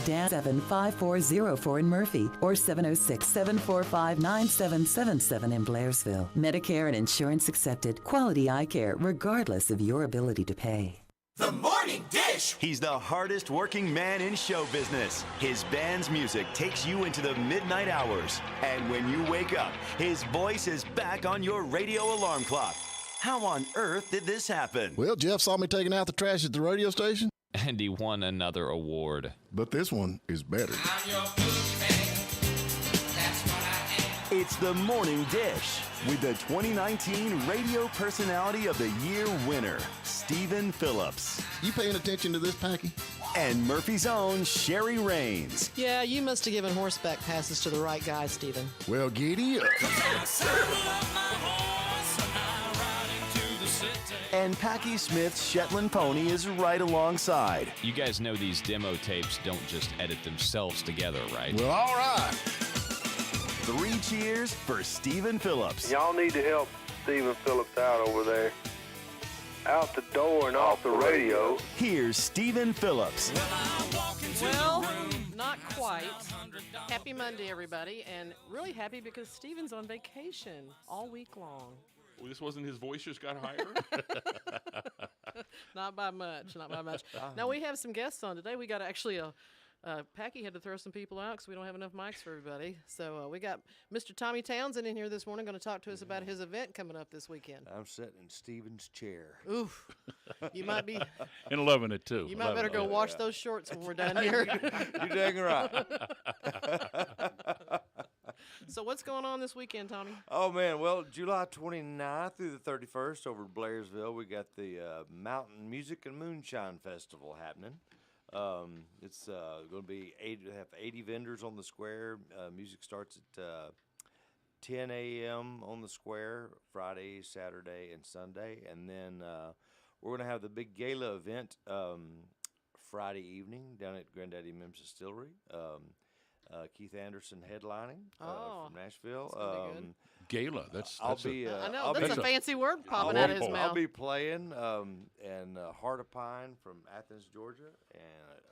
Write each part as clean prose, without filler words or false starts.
Dan 75404 in Murphy or 706-745-9777 in Blairsville. Medicare and insurance accepted. Quality eye care regardless of your ability to pay. The Morning Dish. He's the hardest working man in show business. His band's music takes you into the midnight hours. And when you wake up, his voice is back on your radio alarm clock. How on earth did this happen? Well, Jeff saw me taking out the trash at the radio station. And he won another award. But this one is better. I'm your boogeyman. That's what I am. It's the Morning Dish with the 2019 Radio Personality of the Year winner, Stephen Phillips. You paying attention to this, Packy? And Murphy's own Sherry Raines. Yeah, you must have given horseback passes to the right guy, Stephen. Well, giddy up. And Packy Smith's Shetland pony is right alongside. You guys know these demo tapes don't just edit themselves together, right? Well, all right. 3 cheers for Stephen Phillips. Y'all need to help Stephen Phillips out over there. Out the door and off the radio. Here's Stephen Phillips. Well, not quite. Happy Monday, everybody, and really happy because Stephen's on vacation all week long. Well, this wasn't his voice just got higher? Not by much, not by much. Now, we have some guests on today. We got actually Packy had to throw some people out because we don't have enough mics for everybody. So we got Mr. Tommy Townsend in here this morning going to talk to us about his event coming up this weekend. I'm sitting in Stephen's chair. Oof. You might be. And loving it, too. You might better go wash those shorts when we're done here. You're dang right. So what's going on this weekend, Tommy? Oh, man. Well, July 29th through the 31st over at Blairsville, we got the Mountain Music and Moonshine Festival happening. It's going to be 80 vendors on the square. Music starts at 10 a.m. on the square, Friday, Saturday, and Sunday. And then we're going to have the big gala event Friday evening down at Granddaddy Mim's Distillery. Keith Anderson headlining from Nashville. Gala. That's I know, that's a fancy word popping out of his mouth. I'll be playing and Heart of Pine from Athens, Georgia, and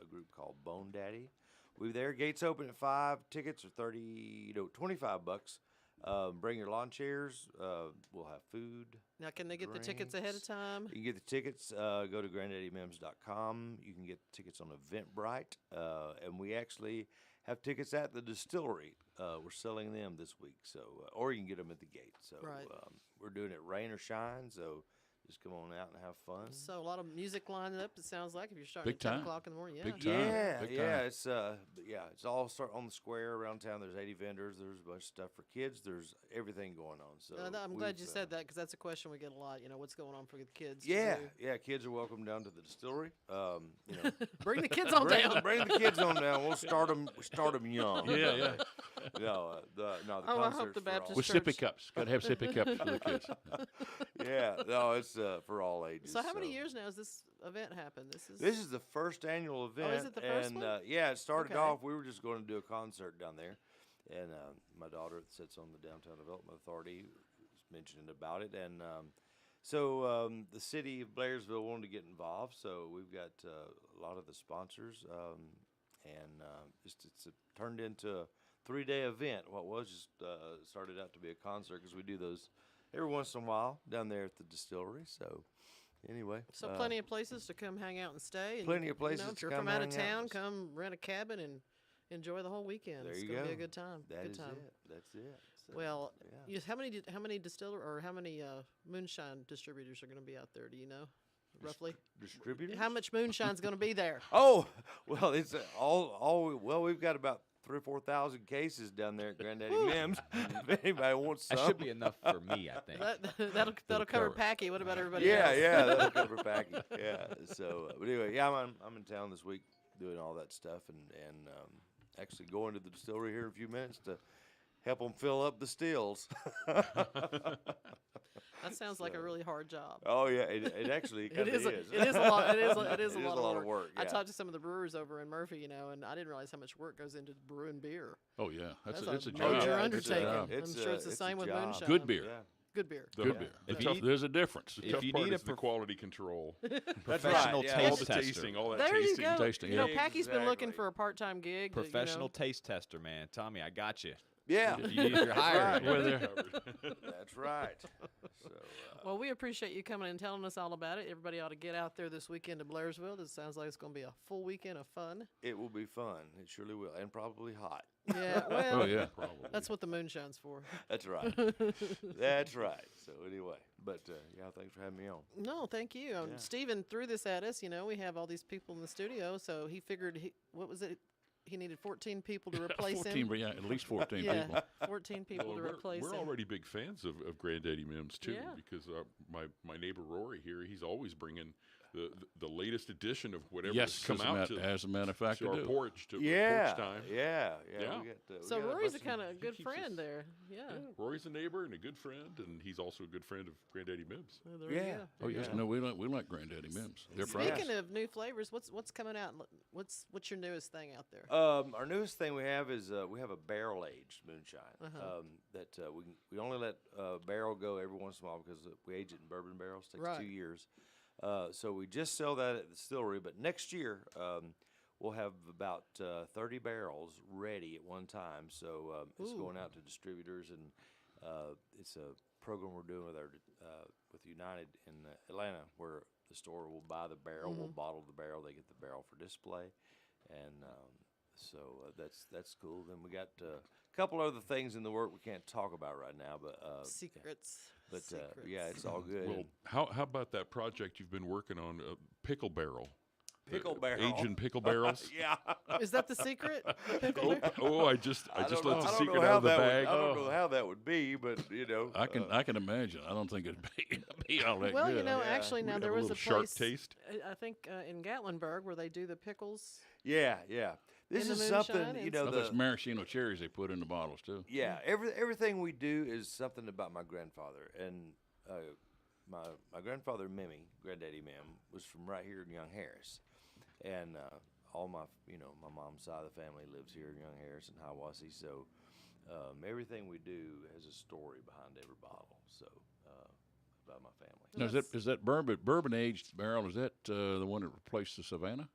a group called Bone Daddy. We're there. Gates open at 5. Tickets are $25. Bring your lawn chairs. We'll have food. Now, can they get the tickets ahead of time? You can get the tickets. Go to granddaddymims.com. You can get tickets on Eventbrite. And we actually have tickets at the distillery. We're selling them this week, so or you can get them at the gate. So we're doing it rain or shine. So just come on out and have fun. So a lot of music lining up. It sounds like if you're starting at 10 o'clock in the morning. Yeah, Big time. It's all start on the square around town. There's 80 vendors. There's a bunch of stuff for kids. There's everything going on. So I'm glad you said that because that's a question we get a lot. You know, what's going on for the kids? Yeah, kids are welcome down to the distillery. Bring the kids on down. Bring the kids on down. We'll start them young. Yeah. The I hope concerts the Baptist With Church. sippy cups. Got to have sippy cups for the kids. It's for all ages. So how many years now has this event happened? This is the first annual event. Is it the first one? It started Okay. off. We were just going to do a concert down there, and my daughter that sits on the Downtown Development Authority was mentioning about it, and so the city of Blairsville wanted to get involved. So we've got a lot of the sponsors, and it's turned into a 3-day event. What was just started out to be a concert because we do those every once in a while down there at the distillery. So anyway. So plenty of places to come hang out and stay. And, Plenty of places if to you're come from out of hang out town, and come rent a cabin and enjoy the whole weekend. There it's you gonna go. be a good time. That good is time. it. That's it. So, Well, yeah. how many distiller or how many moonshine distributors are going to be out there? Do you know, roughly? Distributors? How much moonshine's going to be there? Oh, well, it's we've got about 3,000 or 4,000 cases down there at Granddaddy Mim's. If anybody wants some, That should be enough for me, I think. That'll cover Packy. What about everybody yeah, else? yeah, that'll cover Packy. Yeah. So, but anyway, yeah, I'm in town this week doing all that stuff and actually going to the distillery here in a few minutes to help them fill up the stills. That sounds like a really hard job. Oh yeah, it actually It is. is. It is a lot. It is a It lot of work. I yeah. talked to some of the brewers over in Murphy, and I didn't realize how much work goes into brewing beer. Oh, yeah. It's a That's job. major yeah, undertaking. it's I'm sure it's the same with job. moonshine. Good beer. Yeah. Good beer. Good beer. If The you tough- need- there's a difference. The if tough you part need a is the quality control. professional right, yeah. taste all the tester. tasting, all that There you tasting. go. Tasting, You know, yeah. Packy's been looking Exactly. for a part-time gig. to, Professional taste tester, man. Tommy, I got you. Yeah. If you need your hiring. Well, there- That's right. So, Well, we appreciate you coming and telling us all about it. Everybody ought to get out there this weekend to Blairsville. It sounds like it's going to be a full weekend of fun. it will be fun. It surely will, and probably hot. Yeah, well, Oh, yeah, probably. that's what the moonshine's for. That's right. That's right. So anyway, but yeah, thanks for having me on. No, thank you. Yeah. Steven threw this at us. You know, we have all these people in the studio, so he figured, what was it? He needed 14 people to replace 14, him. but yeah, at least 14 Yeah, people. 14 people Well, to replace we're him. already big fans of Granddaddy Mims too, Yeah. because my neighbor Rory here, he's always bringing the latest edition of whatever's Yes, come out as a matter of fact, to I our do. porch to Yeah, porch time. yeah. Yeah. We got, we So got Rory's a bunch kind of good keeps friend us- there. Yeah. Yeah, Rory's a neighbor and a good friend, and he's also a good friend of Granddaddy Mims. Well, there you Yeah. go. Oh yes, Yeah. no, we like Granddaddy Mims. They're Speaking fries. of new flavors, what's coming out? What's your newest thing out there? Our newest thing we have is we have a barrel aged moonshine Uh-huh. that we only let barrel go every once in a while because we age it in bourbon barrels. Takes Right. 2 years. So we just sell that at the distillery, but next year we'll have about 30 barrels ready at one time. So it's Ooh. going out to distributors, and it's a program we're doing with our with United in Atlanta, where the store will buy the barrel, we'll bottle the barrel, they get the barrel for display, and so that's cool. Then we got a couple other things in the work we can't talk about right now, but Secrets. but Secrets. yeah, it's all good. Well, how about that project you've been working on, Pickle Barrel? Pickle barrel. Aging pickle barrels. Yeah. Is that the secret? Pickle Oh, bear? I just let the I don't secret know out how of the that bag. Would, I don't know how that would be, but you know, I can imagine. I don't think it'd be all that Well, good. you know, Yeah. actually, now Have there a was little a sharp place, taste. I think in Gatlinburg, where they do the pickles. yeah. This In the is moonshine, something you know. Oh, The, there's maraschino cherries they put in the bottles too. yeah, everything we do is something about my grandfather, and my grandfather Mimmy, Granddaddy Mim, was from right here in Young Harris, and all my my mom's side of the family lives here in Young Harris and Hiawassee, so everything we do has a story behind every bottle. So about my family. Now, is that bourbon aged barrel? Is that the one that replaced the Savannah?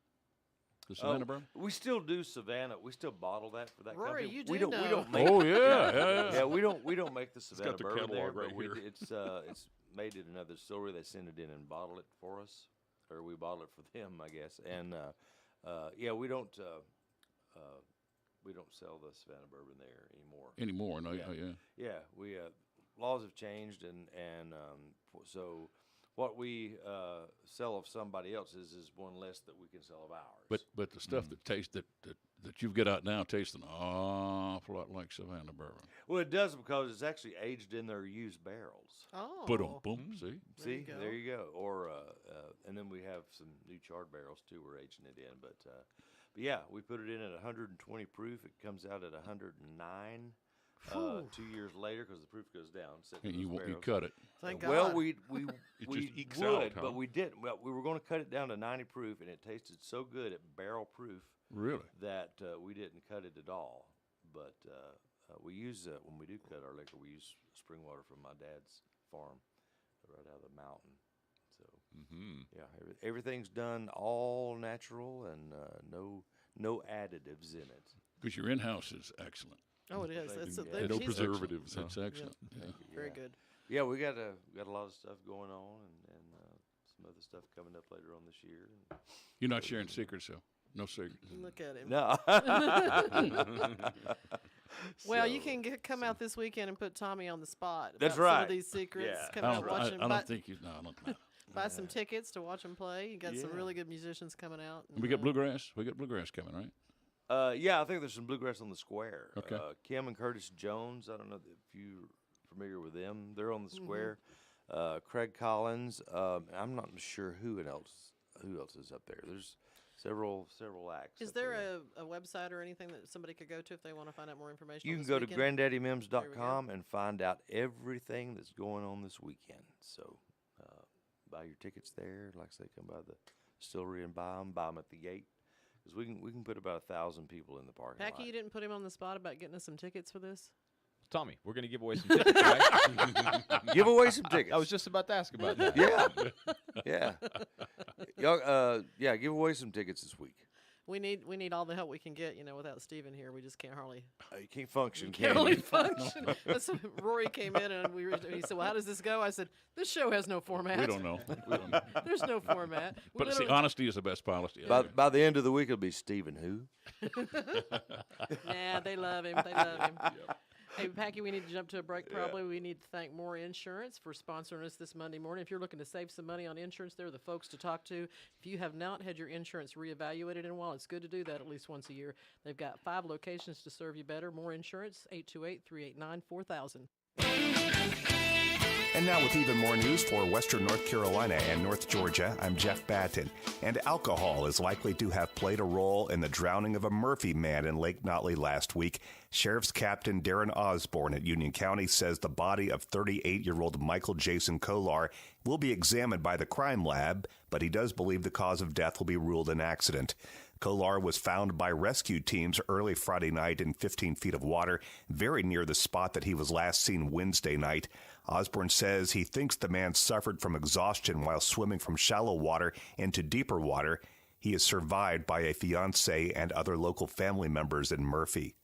The Savannah bourbon? We still do Savannah. We still bottle that for that Rory, company. you we do don't. We know. don't make. Oh yeah. Yeah, we don't make the Savannah got the bourbon there, catalog right but we here. d- it's made at another distillery. They send it in and bottle it for us, or we bottle it for them, I guess. And yeah, we don't sell the Savannah bourbon there anymore. No, Yeah. oh, yeah. Yeah, we laws have changed, and so what we sell of somebody else's is one less that we can sell of ours. But the stuff that tastes that you've got out now tastes an awful lot like Savannah bourbon. Well, it does because it's actually aged in their used barrels. Oh. Boom. See, See, go. there you go. Or and then we have some new charred barrels too. We're aging it in, but yeah, we put it in at 120 proof. It comes out at 109 2 years later because the proof goes down. sitting in and you those you barrels. cut it. Thank Well, God. we It we just ekes would, out, huh? but we didn't. Well, we were going to cut it down to 90 proof, and it tasted so good at barrel proof Really? that we didn't cut it at all. But we use when we do cut our liquor, we use spring water from my dad's farm, right out of the mountain. So yeah, everything's done all natural and no additives in it. Because your in-house is excellent. Oh, it is. It's, Yeah. No he's- preservatives. huh? It's excellent. Yeah. Very Yeah. good. Yeah, we got a lot of stuff going on, and some other stuff coming up later on this year. You're not sharing secrets, though. No secrets. Look at him. No. Well, you So, can come out this weekend and put Tommy on the spot. That's about Some right. of these secrets. Yeah. Come I out, don't, watch I, him. I buy, don't think you. No, I don't. buy some tickets to watch him play. You got some Yeah. really good musicians coming out. We and, got bluegrass. We got bluegrass coming, right? yeah, I think there's some bluegrass on the square. Okay. Kim and Curtis Jones. I don't know if you're familiar with them. They're on the Mm-hmm. square. Craig Collins. I'm not sure who else is up there. There's several acts. Is up there a website or anything that somebody could go to if they want to find out more information? You on can this go to weekend? granddaddymims.com and find out everything that's going on this weekend. So buy your tickets there. Like I say, come by the distillery and buy them at the gate. Because we can put about 1,000 people in the parking Packy, you lot. didn't put him on the spot about getting us some tickets for this? Tommy, we're going to give away some tickets, right? Give away some tickets. I was just about to ask about that. Yeah. Y'all, give away some tickets this week. We need all the help we can get. Without Steven here, we just can't hardly. You can't function, Can't can hardly you? function. That's when Rory came in and he said, "Well, how does this go?" I said, "This show has no format." We don't know. We don't know. There's no format. We But see, literally- honesty is the best policy. By the end of the week, it'll be Stephen who? Nah, they love him. They love him. Hey, Packy, we need to jump to a break probably. We need to thank More Insurance for sponsoring us this Monday morning. If you're looking to save some money on insurance, they're the folks to talk to. If you have not had your insurance reevaluated in a while, it's good to do that at least once a year. They've got 5 locations to serve you better. More Insurance, 828-389-4000. And now with even more news for Western North Carolina and North Georgia, I'm Jeff Batten. And alcohol is likely to have played a role in the drowning of a Murphy man in Lake Nottely last week. Sheriff's Captain Darren Osborne at Union County says the body of 38-year-old Michael Jason Kolar will be examined by the crime lab, but he does believe the cause of death will be ruled an accident. Kolar was found by rescue teams early Friday night in 15 feet of water, very near the spot that he was last seen Wednesday night. Osborne says he thinks the man suffered from exhaustion while swimming from shallow water into deeper water. He is survived by a fiancé and other local family members in Murphy.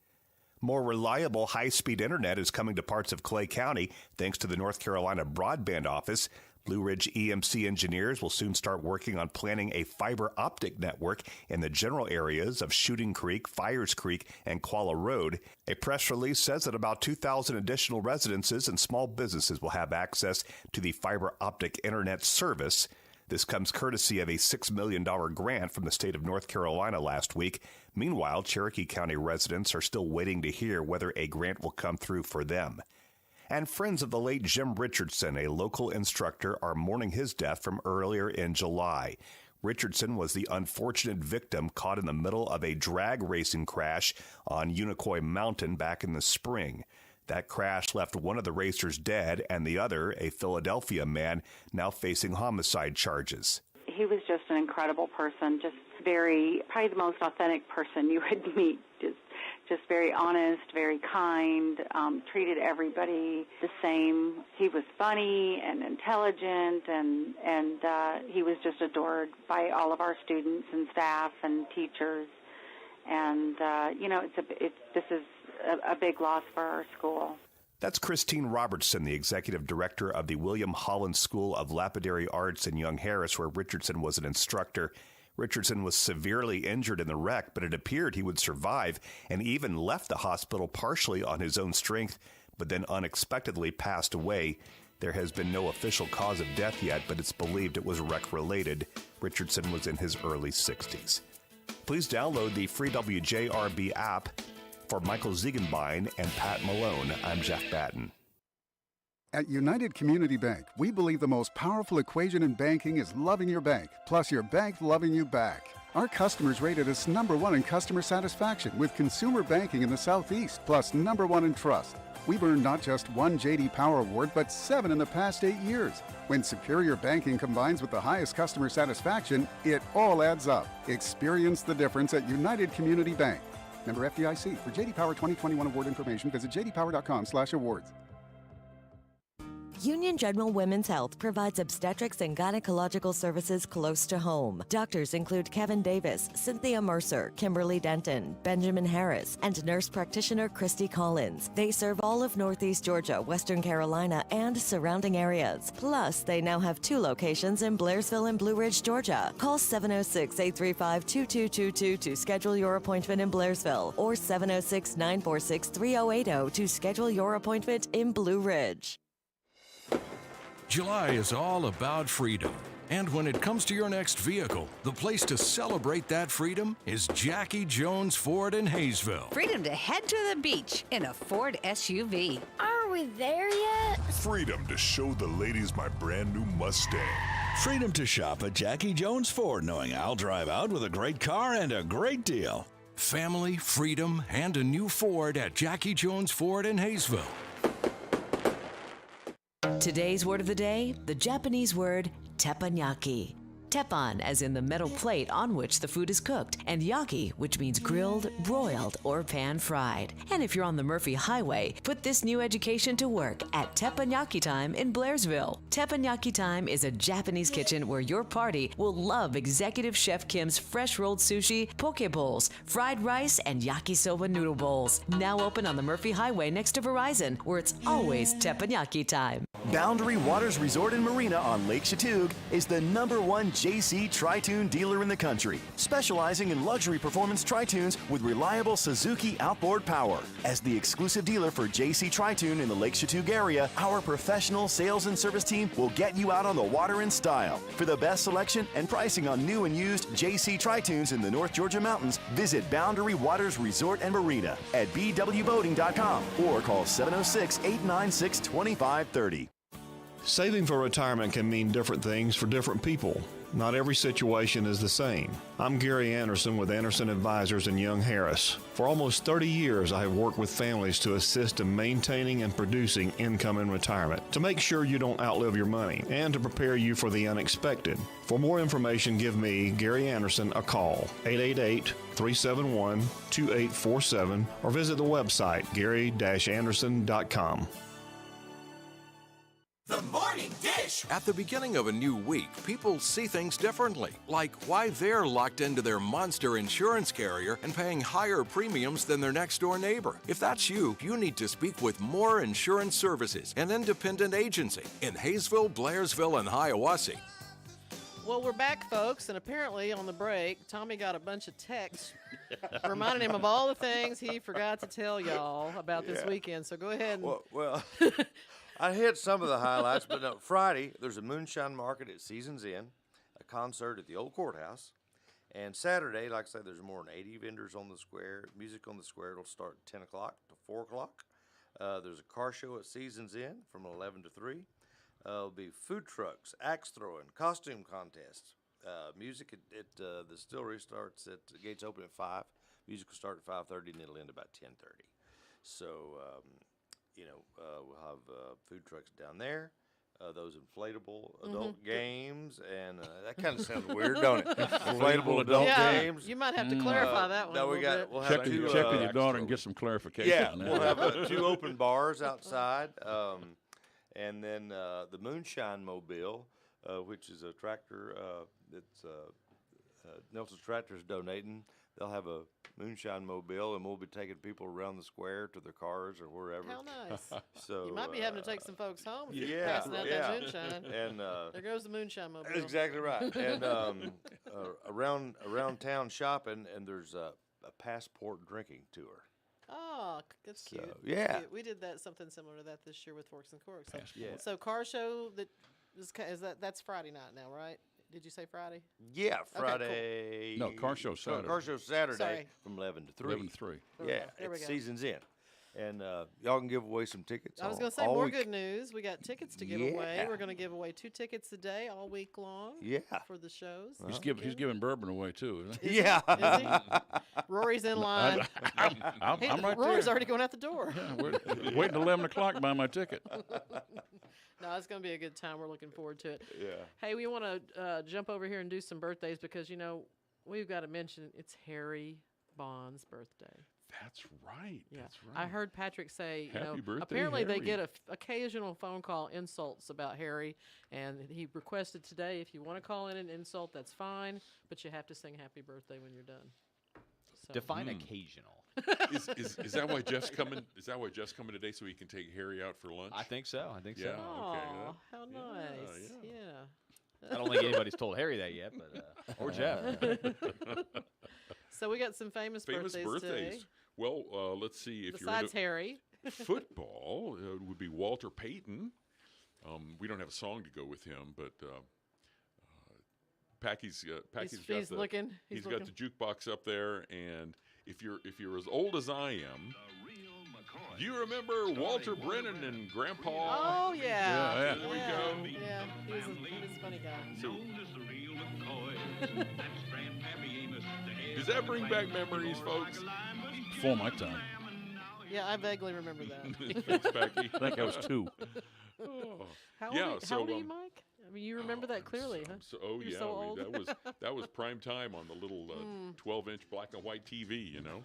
More reliable high-speed internet is coming to parts of Clay County thanks to the North Carolina Broadband Office. Blue Ridge EMC engineers will soon start working on planning a fiber optic network in the general areas of Shooting Creek, Fires Creek, and Qualla Road. A press release says that about 2,000 additional residences and small businesses will have access to the fiber optic internet service. This comes courtesy of a $6 million grant from the state of North Carolina last week. Meanwhile, Cherokee County residents are still waiting to hear whether a grant will come through for them. And friends of the late Jim Richardson, a local instructor, are mourning his death from earlier in July. Richardson was the unfortunate victim caught in the middle of a drag racing crash on Unicoi Mountain back in the spring. That crash left one of the racers dead and the other, a Philadelphia man, now facing homicide charges. He was just an incredible person, probably the most authentic person you would meet. Just very honest, very kind, treated everybody the same. He was funny and intelligent, and he was just adored by all of our students and staff and teachers. And this is a big loss for our school. That's Christine Robertson, the executive director of the William Holland School of Lapidary Arts in Young Harris, where Richardson was an instructor. Richardson was severely injured in the wreck, but it appeared he would survive and even left the hospital partially on his own strength, but then unexpectedly passed away. There has been no official cause of death yet, but it's believed it was wreck-related. Richardson was in his early 60s. Please download the free WJRB app. For Michael Ziegenbein and Pat Malone, I'm Jeff Batten. At United Community Bank, we believe the most powerful equation in banking is loving your bank, plus your bank loving you back. Our customers rated us #1 in customer satisfaction with consumer banking in the Southeast, plus #1 in trust. We've earned not just 1 J.D. Power Award, but 7 in the past 8 years. When superior banking combines with the highest customer satisfaction, it all adds up. Experience the difference at United Community Bank. Member FDIC. For J.D. Power 2021 award information, visit jdpower.com/awards. Union General Women's Health provides obstetrics and gynecological services close to home. Doctors include Kevin Davis, Cynthia Mercer, Kimberly Denton, Benjamin Harris, and nurse practitioner Christy Collins. They serve all of Northeast Georgia, Western Carolina, and surrounding areas. Plus, they now have 2 locations in Blairsville and Blue Ridge, Georgia. Call 706-835-2222 to schedule your appointment in Blairsville or 706-946-3080 to schedule your appointment in Blue Ridge. July is all about freedom. And when it comes to your next vehicle, the place to celebrate that freedom is Jackie Jones Ford in Hayesville. Freedom to head to the beach in a Ford SUV. Are we there yet? Freedom to show the ladies my brand new Mustang. Freedom to shop at Jackie Jones Ford, knowing I'll drive out with a great car and a great deal. Family, freedom, and a new Ford at Jackie Jones Ford in Hayesville. Today's word of the day, the Japanese word teppanyaki. Teppan, as in the metal plate on which the food is cooked, and yaki, which means grilled, broiled, or pan-fried. And if you're on the Murphy Highway, put this new education to work at Teppanyaki Time in Blairsville. Teppanyaki Time is a Japanese kitchen where your party will love Executive Chef Kim's fresh rolled sushi, poke bowls, fried rice, and yakisoba noodle bowls. Now open on the Murphy Highway next to Verizon, where it's always Teppanyaki Time. Boundary Waters Resort and Marina on Lake Chatuge is the #1 JC Tri-Tune dealer in the country, specializing in luxury performance Tri-Tunes with reliable Suzuki outboard power. As the exclusive dealer for JC Tri-Tune in the Lake Chatuge area, our professional sales and service team will get you out on the water in style. For the best selection and pricing on new and used JC Tri-Tunes in the North Georgia mountains, visit Boundary Waters Resort and Marina at bwboating.com or call 706-896-2530. Saving for retirement can mean different things for different people. Not every situation is the same. I'm Gary Anderson with Anderson Advisors in Young Harris. For almost 30 years, I have worked with families to assist in maintaining and producing income in retirement, to make sure you don't outlive your money, and to prepare you for the unexpected. For more information, give me, Gary Anderson, a call, 888-371-2847, or visit the website, gary-anderson.com. The Morning Dish. At the beginning of a new week, people see things differently, like why they're locked into their monster insurance carrier and paying higher premiums than their next-door neighbor. If that's you, you need to speak with Moore Insurance Services, an independent agency in Hayesville, Blairsville, and Hiawassee. Well, we're back, folks, and apparently on the break, Tommy got a bunch of texts reminding him of all the things he forgot to tell y'all about this weekend. So go ahead and... Well, I hit some of the highlights, but no, Friday, there's a moonshine market at Seasons Inn, a concert at the old courthouse, and Saturday, like I said, there's more than 80 vendors on the square. Music on the square, it'll start at 10 o'clock to 4 o'clock. There's a car show at Seasons Inn from 11 to 3. There'll be food trucks, axe throwing, costume contests. Music at the distillery starts at, the gates open at 5. Music will start at 5:30 and it'll end about 10:30. So, we'll have food trucks down there, those inflatable adult games, and that kind of sounds weird, don't it? Inflatable adult games. You might have to clarify that one. No, we'll have check with your daughter and get some clarification. Yeah, on that. we'll have 2 open bars outside, and then the Moonshine Mobile, which is a tractor that's Nelson's Tractor's donating. They'll have a Moonshine Mobile, and we'll be taking people around the square to their cars or wherever. How nice. So you might be having to take some folks home if you're yeah, passing out yeah. that moonshine. And there goes the Moonshine Mobile. Exactly right. And around town shopping, and there's a passport drinking tour. Oh, that's cute. So, That's yeah. cute. We did something similar to that this year with Forks and Corks. So, Yeah. so car show that's Friday night now, right? Did you say Friday? Yeah, Okay, Friday. No, car show Saturday. Car show Saturday Sorry. from 11 to 3. 11 to 3. Yeah, There we at go. Seasons Inn. And y'all can give away some tickets. I was going to say all more week. good news. We got tickets to give Yeah. away. We're going to give away 2 tickets a day all week long. Yeah. For the shows. He's giving bourbon away too, isn't he? Yeah. Is he? Rory's in line. I'm right Rory's there. already going out the door. Yeah, we're waiting till 11 o'clock to buy my ticket. No, it's going to be a good time. We're looking forward to it. Yeah. Hey, we want to jump over here and do some birthdays because, we've got to mention it's Harry Bond's birthday. That's right. Yeah. That's right. I heard Patrick say, Happy birthday, apparently they Harry. get occasional phone call insults about Harry, and he requested today, if you want to call in an insult, that's fine, but you have to sing happy birthday when you're done. So. Define occasional. Is that why Jeff's coming? Is that why Jeff's coming today so he can take Harry out for lunch? I think so. Yeah. Okay. Aw, how nice. Yeah. I don't think anybody's told Harry that yet, but or Jeff. So we got some famous birthdays today. Well, let's see. If Besides you're Harry. football, it would be Walter Payton. We don't have a song to go with him, but Packy's he's looking. He's got the jukebox up there, and if you're as old as I am, you remember Walter Brennan and Grandpa? Oh yeah. There we go. Yeah, he was a funny guy. So, does that bring back memories, folks? Before my time. Yeah, I vaguely remember that. Thanks, Packy. I think I was 2. Oh. How Yeah, old so, are you, Mike? I mean, you remember that clearly, huh? Oh You're yeah, so old. that was prime time on the little 12-inch black and white TV, you know.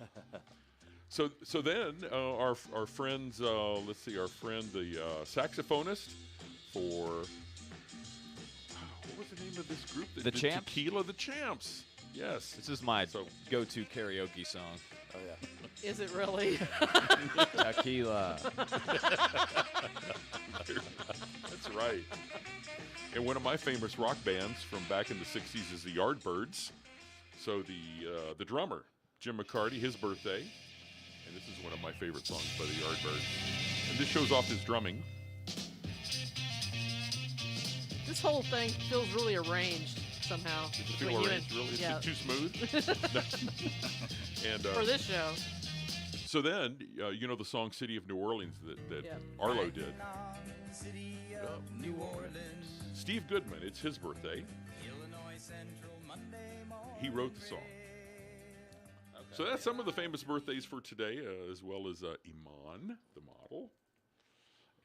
So then our friends, let's see, our friend the saxophonist for what was the name of this group? The Champs? Tequila, the Champs. Yes. This is my go-to karaoke song. Oh yeah. Is it really? Tequila. That's right. And one of my famous rock bands from back in the 60s is the Yardbirds. So the drummer, Jim McCarty, his birthday. And this is one of my favorite songs by the Yardbirds. And this shows off his drumming. This whole thing feels really arranged somehow. Does it feel arranged, really? Is it too smooth? And for this show. So then, you know the song City of New Orleans that Arlo did. Steve Goodman, it's his birthday. He wrote the song. So that's some of the famous birthdays for today, as well as Iman, the model.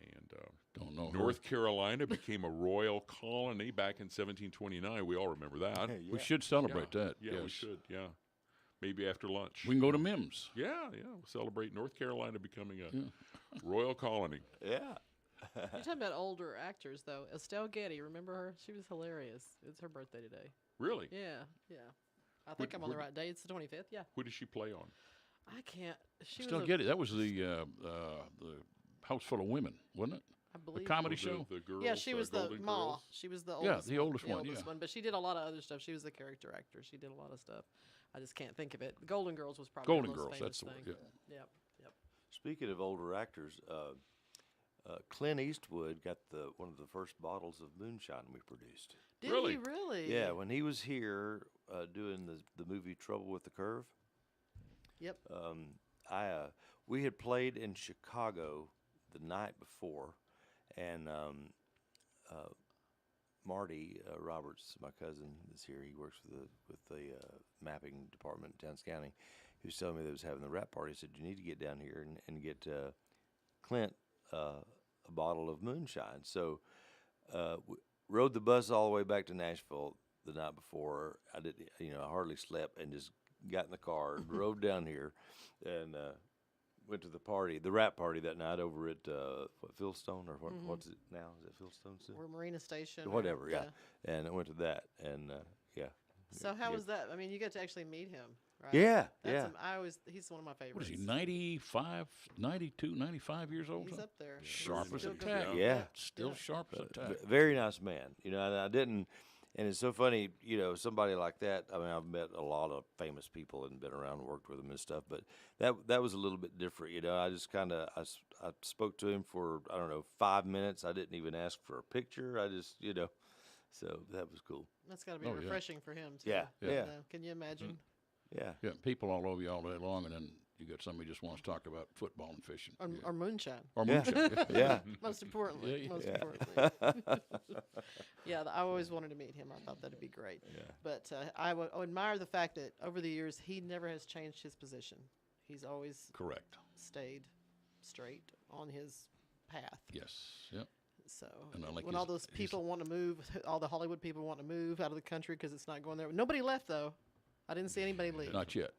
And don't know. North Carolina became a royal colony back in 1729. We all remember that. We should celebrate that. Yeah, yes. we should. Yeah, maybe after lunch. We can go to Mims. Yeah. We'll celebrate North Carolina becoming a royal colony. Yeah. You're talking about older actors, though. Estelle Getty, remember her? She was hilarious. It's her birthday today. Really? Yeah. I think I'm on the right day. It's the 25th. Yeah. Who did she play on? I can't. She Still was get it. That was the House Full of Women, wasn't it? I believe the comedy show. The girls, yeah, she was the Golden Ma. Girls? She was the oldest. the oldest one. But she did a lot of other stuff. She was the character actor. She did a lot of stuff. I just can't think of it. The Golden Girls was probably Golden the most Girls. famous That's the thing. word. Yep. Speaking of older actors, Clint Eastwood got one of the first bottles of moonshine we produced. Did he really? Yeah, when he was here doing the movie Trouble with the Curve. Yep. We had played in Chicago the night before, and Marty Roberts, my cousin, is here. He works with the mapping department in Towns County. He was telling me they was having the rap party. He said, "You need to get down here and get Clint a bottle of moonshine." So we rode the bus all the way back to Nashville the night before. I hardly slept, and just got in the car and drove down here and went to the rap party that night over at Fieldstone, or what's it now? Is it Fieldstone still? Or Marina Station. Whatever, yeah. And I went to that, and yeah. So how was that? I mean, you got to actually meet him, right? Yeah, he's one of my favorites. What is he, 95, 92, 95 years old? He's up there. Sharp as a Still tack. good. Yeah. Still sharp as a tack. Very nice man. I didn't, and it's so funny, somebody like that. I mean, I've met a lot of famous people and been around and worked with them and stuff, but that was a little bit different. I just kind of, I spoke to him for, 5 minutes. I didn't even ask for a picture. I just, so that was cool. That's got to be refreshing for him, too. Yeah. Can you imagine? Yeah. Yeah, people all over you all day long, and then you got somebody just wants to talk about football and fishing. Or moonshine. Or moonshine. Yeah. Most importantly. Yeah. Yeah, I always wanted to meet him. I thought that'd be great. Yeah. But I admire the fact that over the years, he never has changed his position. He's always correct. Stayed straight on his path. Yes. Yep. So like when all those people want to move, all the Hollywood people want to move out of the country because it's not going there. Nobody left, though. I didn't see anybody leave. Not yet.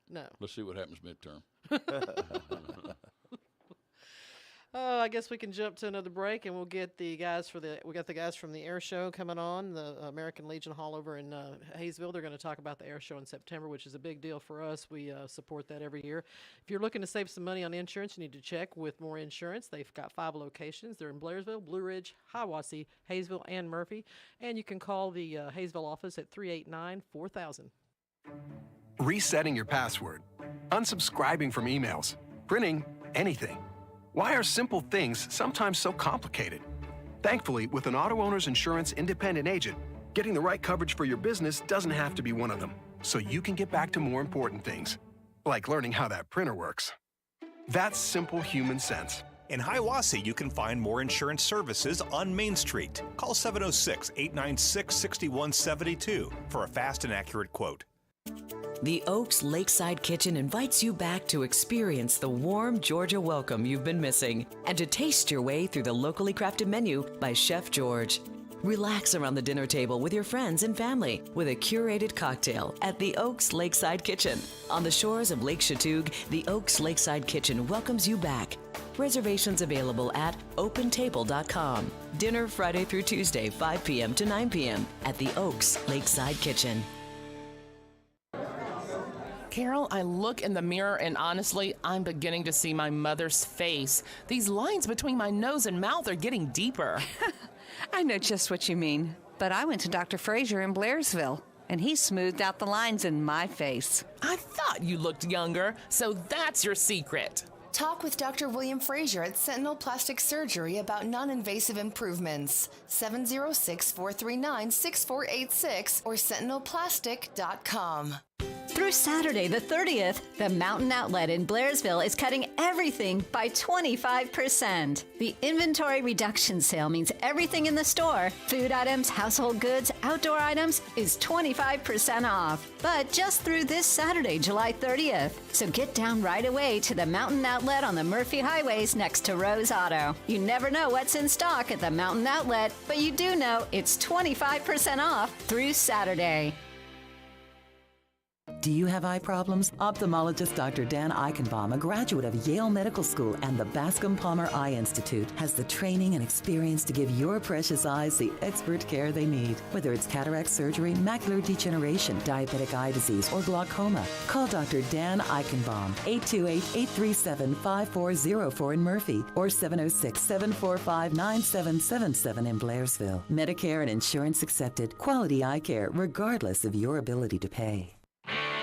No. Let's see what happens midterm. I guess we can jump to another break, and we'll get the guys we got the guys from the air show coming on, the American Legion Hall over in Hayesville. They're going to talk about the air show in September, which is a big deal for us. We support that every year. If you're looking to save some money on insurance, you need to check with More Insurance. They've got 5 locations. They're in Blairsville, Blue Ridge, Hiawassee, Hayesville, and Murphy. And you can call the Hayesville office at 389-4000. Resetting your password, unsubscribing from emails, printing anything. Why are simple things sometimes so complicated? Thankfully, with an auto owner's insurance independent agent, getting the right coverage for your business doesn't have to be one of them, so you can get back to more important things, like learning how that printer works. That's simple human sense. In Hiawassee, you can find More Insurance Services on Main Street. Call 706-896-6172 for a fast and accurate quote. The Oaks Lakeside Kitchen invites you back to experience the warm Georgia welcome you've been missing and to taste your way through the locally crafted menu by Chef George. Relax around the dinner table with your friends and family with a curated cocktail at the Oaks Lakeside Kitchen. On the shores of Lake Chatuge, the Oaks Lakeside Kitchen welcomes you back. Reservations available at opentable.com. Dinner Friday through Tuesday, 5 p.m. to 9 p.m. at the Oaks Lakeside Kitchen. Carol, I look in the mirror and honestly, I'm beginning to see my mother's face. These lines between my nose and mouth are getting deeper. I know just what you mean, but I went to Dr. Frazier in Blairsville, and he smoothed out the lines in my face. I thought you looked younger, so that's your secret. Talk with Dr. William Frazier at Sentinel Plastic Surgery about non-invasive improvements. 706-439-6486 or sentinelplastic.com. Through Saturday the 30th, the Mountain Outlet in Blairsville is cutting everything by 25%. The inventory reduction sale means everything in the store, food items, household goods, outdoor items, is 25% off. But just through this Saturday, July 30th. So get down right away to the Mountain Outlet on the Murphy Highways next to Rose Auto. You never know what's in stock at the Mountain Outlet, but you do know it's 25% off through Saturday. Do you have eye problems? Ophthalmologist Dr. Dan Eichenbaum, a graduate of Yale Medical School and the Bascom Palmer Eye Institute, has the training and experience to give your precious eyes the expert care they need. Whether it's cataract surgery, macular degeneration, diabetic eye disease, or glaucoma, call Dr. Dan Eichenbaum, 828-837-5404 in Murphy, or 706-745-9777 in Blairsville. Medicare and insurance accepted. Quality eye care, regardless of your ability to pay.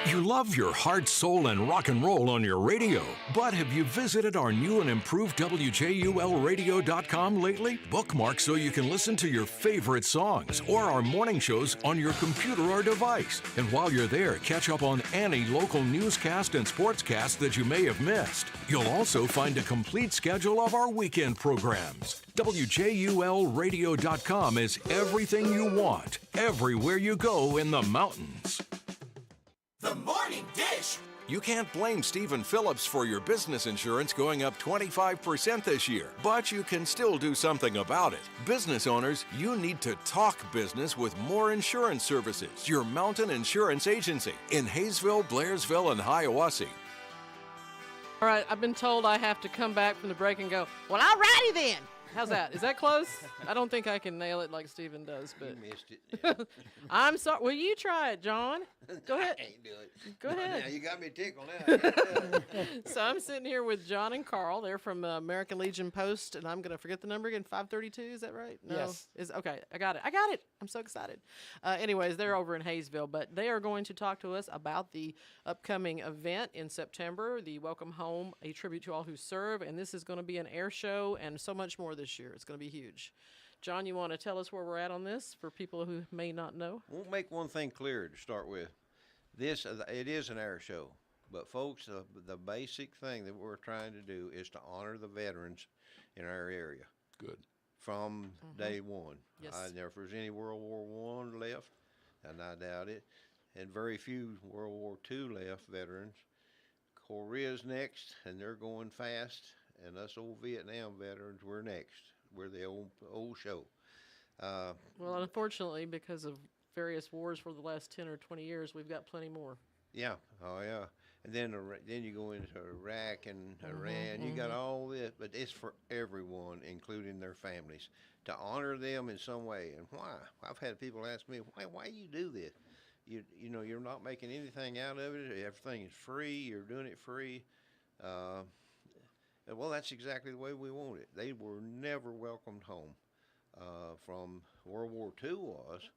You love your heart, soul, and rock and roll on your radio, but have you visited our new and improved WJULradio.com lately? Bookmark so you can listen to your favorite songs or our morning shows on your computer or device. And while you're there, catch up on any local newscast and sportscast that you may have missed. You'll also find a complete schedule of our weekend programs. WJULradio.com is everything you want, everywhere you go in the mountains. The Morning Dish. You can't blame Stephen Phillips for your business insurance going up 25% this year, but you can still do something about it. Business owners, you need to talk business with More Insurance Services, your mountain insurance agency in Hayesville, Blairsville, and Hiawassee. All right, I've been told I have to come back from the break and go, well, all righty then. How's that? Is that close? I don't think I can nail it like Steven does, but You missed it. I'm sorry. Will you try it, John? Go ahead. I can't do it. Go ahead. Now you got me tickled now. I can't do it. So I'm sitting here with John and Carl. They're from American Legion Post, and I'm going to forget the number again. 532, is that right? No. Yes. Okay, I got it. I got it. I'm so excited. Anyways, they're over in Hayesville, but they are going to talk to us about the upcoming event in September, the Welcome Home, a tribute to all who serve, and this is going to be an air show and so much more this year. It's going to be huge. John, you want to tell us where we're at on this for people who may not know? We'll make one thing clear to start with. It is an air show, but folks, the basic thing that we're trying to do is to honor the veterans in our area. Good. From day one. Yes. I never, if there's any World War I left, and I doubt it, and very few World War II left veterans. Korea's next, and they're going fast, and us old Vietnam veterans, we're next. We're the old show. Well, unfortunately, because of various wars for the last 10 or 20 years, we've got plenty more. Yeah. Oh, yeah. And then you go into Iraq and Iran. You got all this, but it's for everyone, including their families, to honor them in some way. And why? I've had people ask me, why you do this? You know, you're not making anything out of it. Everything is free. You're doing it free. Well, that's exactly the way we want it. They were never welcomed home. From World War II was,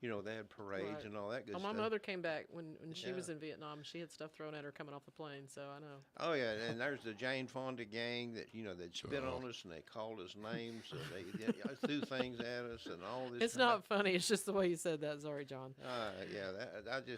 you know, they had parades and all that good stuff. My mother came back when she was in Vietnam. She had stuff thrown at her coming off the plane, so I know. Oh, yeah, and there's the Jane Fonda gang that, you know, they'd spit on us and they called us names. So they threw things at us and all this. It's not funny. It's just the way you said that. Sorry, John. Yeah, I have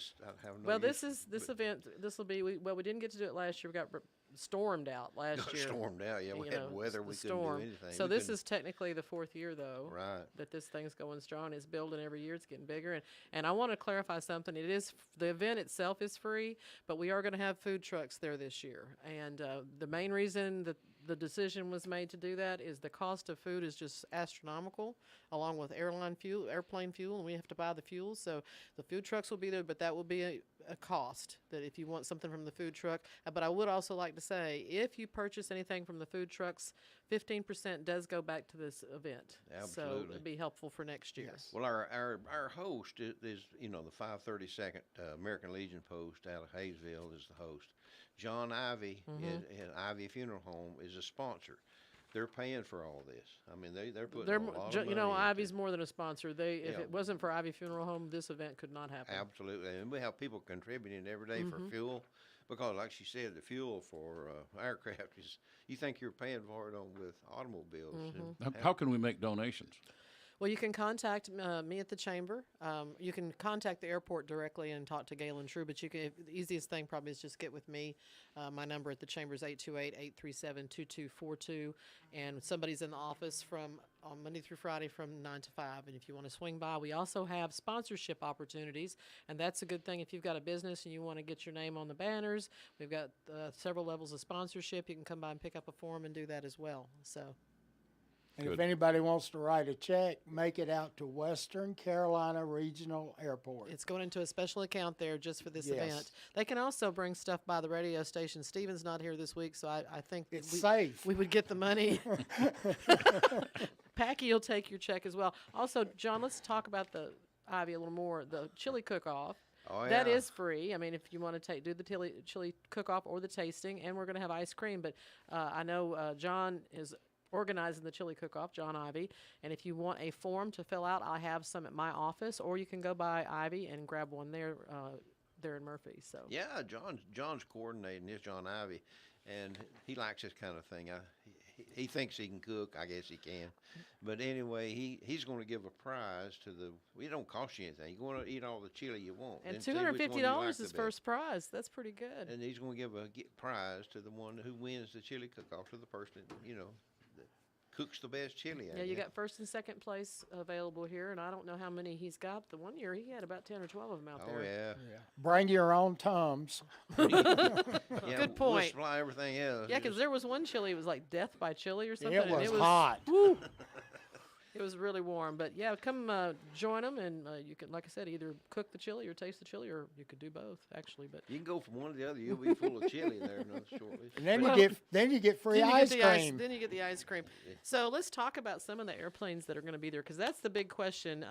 no Well, use, this event, this will be, we didn't get to do it last year. We got stormed out last year. Stormed out, yeah. We had weather, we couldn't do anything. So We this couldn't- is technically the 4th year, though, Right. that this thing's going strong. It's building every year. It's getting bigger. And I want to clarify something. The event itself is free, but we are going to have food trucks there this year. And the main reason that the decision was made to do that is the cost of food is just astronomical, along with airplane fuel, and we have to buy the fuel. So the food trucks will be there, but that will be a cost that if you want something from the food truck. But I would also like to say, if you purchase anything from the food trucks, 15% does go back to this event. So Absolutely. it'd be helpful for next year. Well, our host is the 532nd American Legion post out of Hayesville is the host. John Ivy in Ivy Funeral Home is a sponsor. They're paying for all this. I mean, they're putting a lot of money into Ivy's more than a sponsor. If Yeah. it wasn't for Ivy Funeral Home, this event could not happen. Absolutely, and we have people contributing every day for fuel, because, like she said, the fuel for aircraft is. You think you're paying for it with automobiles? and How can we make donations? Well, you can contact me at the chamber. You can contact the airport directly and talk to Galen True, but the easiest thing probably is just get with me. My number at the chamber is 828-837-2242, and somebody's in the office on Monday through Friday from 9 to 5. And if you want to swing by, we also have sponsorship opportunities, and that's a good thing if you've got a business and you want to get your name on the banners. We've got several levels of sponsorship. You can come by and pick up a form and do that as well. So. And if anybody wants to write a check, make it out to Western Carolina Regional Airport. It's going into a special account there just for this Yes. event. They can also bring stuff by the radio station. Steven's not here this week, so I think It's safe. We would get the money. Packy will take your check as well. Also, John, let's talk about the Ivy a little more. The chili cook-off. Oh, That yeah. is free. I mean, if you want to do the chili cook-off or the tasting, and we're going to have ice cream. But I know John is organizing the chili cook-off, John Ivy, and if you want a form to fill out, I have some at my office, or you can go by Ivy and grab one there in Murphy. So Yeah, John's coordinating this, John Ivy, and he likes this kind of thing. He thinks he can cook. I guess he can. But anyway, he's going to give a prize to the. It don't cost you anything. You're going to eat all the chili you want. and see which one you $250 like is the best. first prize. That's pretty good. And he's going to give a prize to the one who wins the chili cook-off, to the person that cooks the best chili. Yeah, you got first and second place available here, and I don't know how many he's got. The one year he had about 10 or 12 of them out Oh there. yeah. Bring your own Tums. Yeah, Good We'll point. supply everything else. Yeah, because there was one chili, it was like death by chili or something. It and was hot. Woo, it was really warm. But yeah, come join them, and you can, like I said, either cook the chili or taste the chili, or you could do both, actually. But You can go from one to the other. You'll be full of chili there shortly. And then Well, you get free then you ice get the cream. Then you get the ice cream. So let's talk about some of the airplanes that are going to be there, because that's the big question.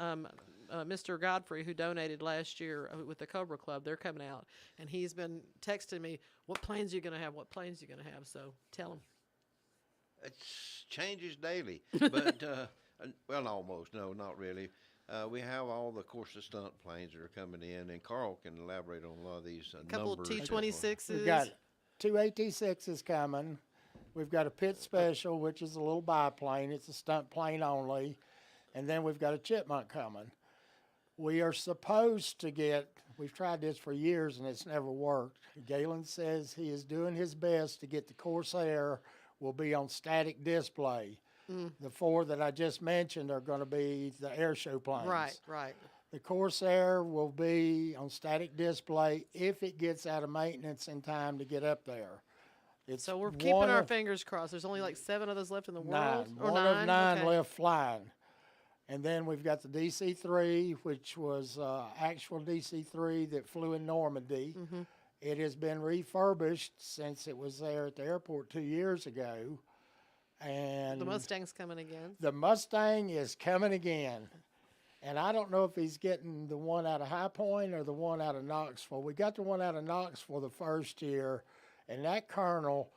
Mr. Godfrey, who donated last year with the Cobra Club, they're coming out, and he's been texting me, "What planes are you going to have? What planes are you going to have?" So tell him. It changes daily, but well, almost. No, not really. We have all the stunt planes that are coming in, and Carl can elaborate on a lot of these Couple numbers. T-26s. We've got 2 AT-6s coming. We've got a Pit Special, which is a little biplane. It's a stunt plane only. And then we've got a Chipmunk coming. We are supposed to get, we've tried this for years and it's never worked. Galen says he is doing his best to get the Corsair will be on static display. The 4 that I just mentioned are going to be the air show planes. Right. The Corsair will be on static display if it gets out of maintenance in time to get up there. So we're keeping our fingers crossed. There's only like 7 of those left in the world. Or One of 9 Okay. left flying. And then we've got the DC-3, which was actual DC-3 that flew in Normandy. Mm-hmm. It has been refurbished since it was there at the airport 2 years ago. And The Mustang's coming again. the Mustang is coming again. And I don't know if he's getting the one out of High Point or the one out of Knoxville. We got the one out of Knoxville the first year, and that colonel,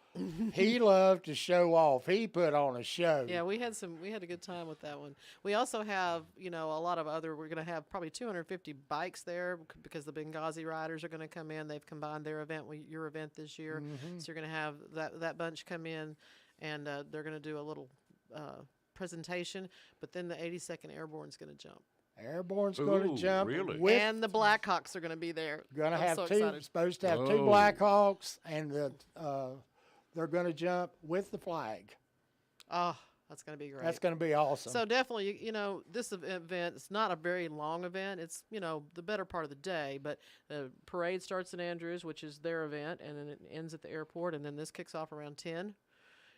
he loved to show off. He put on a show. Yeah, we had a good time with that one. We also have, a lot of other, we're going to have probably 250 bikes there because the Benghazi riders are going to come in. They've combined their event with your event this year. Mhm. So you're going to have that bunch come in, and they're going to do a little presentation, but then the 82nd Airborne's going to jump. Airborne's going to Ooh, jump. really? With, And the Blackhawks are going to be there. going to I'm have so two, excited. supposed to have 2 Whoa. Blackhawks and the they're going to jump with the flag. Oh, that's going to be great. That's going to be awesome. So definitely, you know, this event, it's not a very long event. It's, you know, the better part of the day, but the parade starts in Andrews, which is their event, and then it ends at the airport, and then this kicks off around 10.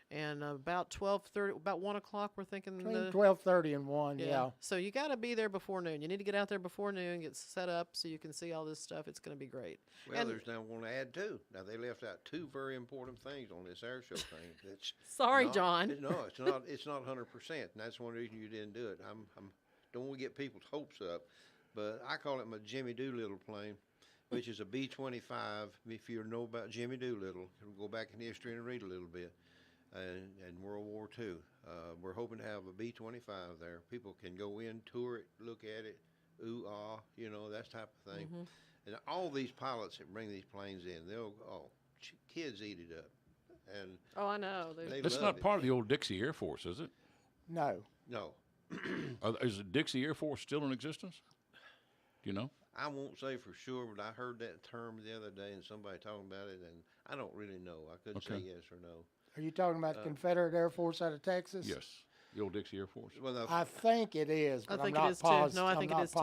And about 12:30, about 1 o'clock, we're thinking. Between 12:30 and 1, yeah. So you got to be there before noon. You need to get out there before noon, get set up so you can see all this stuff. It's going to be great. Well, And- there's now one to add too. Now they left out two very important things on this air show thing. That's Sorry, not- John. No, it's not. It's not 100%, and that's one reason you didn't do it. I'm don't want to get people's hopes up, but I call it my Jimmy Doolittle plane, which is a B-25. If you know about Jimmy Doolittle, go back in history and read a little bit. And World War II. We're hoping to have a B-25 there. People can go in, tour it, look at it, you know, that type of thing. Mhm. And all these pilots that bring these planes in, kids eat it up. And Oh, I know. They It's love not it. part of the old Dixie Air Force, is it? No. No. Is the Dixie Air Force still in existence? Do you know? I won't say for sure, but I heard that term the other day and somebody talking about it, and I don't really know. I couldn't say Okay. yes or no. Are you talking about the Confederate Air Force out of Texas? Yes. The old Dixie Air Force. Well, no, I think it is, I but think I'm not it is positive. too. No, I think I'm it not is too.